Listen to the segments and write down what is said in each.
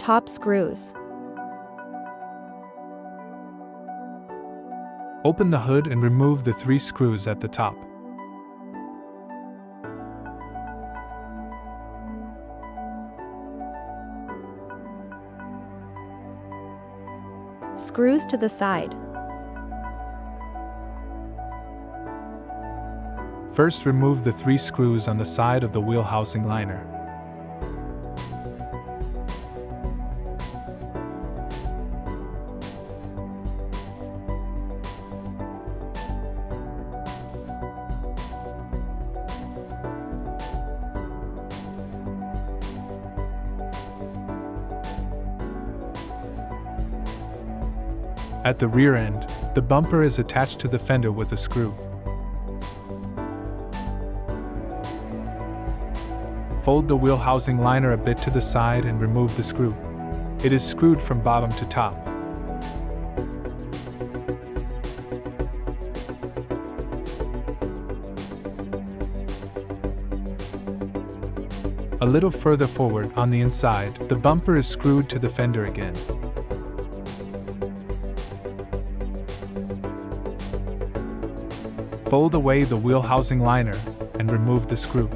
Top screws. Open the hood and remove the 3 screws at the top. Screws to the side. First, remove the 3 screws on the side of the wheel housing liner. At the rear end, the bumper is attached to the fender with a screw. Fold the wheel housing liner a bit to the side and remove the screw. It is screwed from bottom to top. A little further forward on the inside, the bumper is screwed to the fender again. Fold away the wheel housing liner and remove the screw.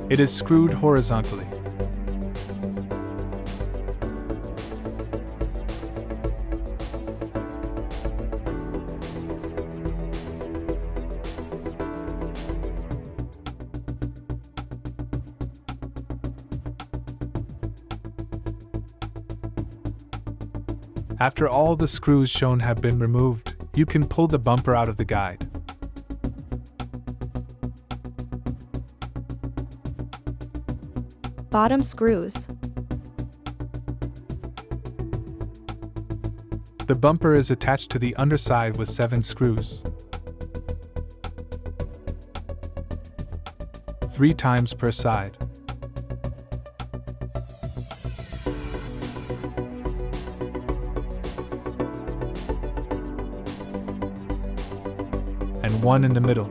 It is screwed horizontally. After all the screws shown have been removed, you can pull the bumper out of the guide. Bottom screws. The bumper is attached to the underside with 7 screws. 3 times per side. And 1 in the middle.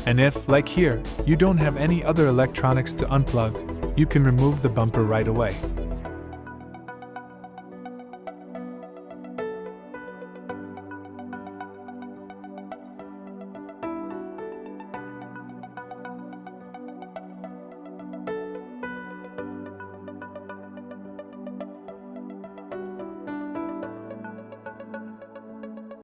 And if, like here, you don't have any other electronics to unplug, you can remove the bumper right away.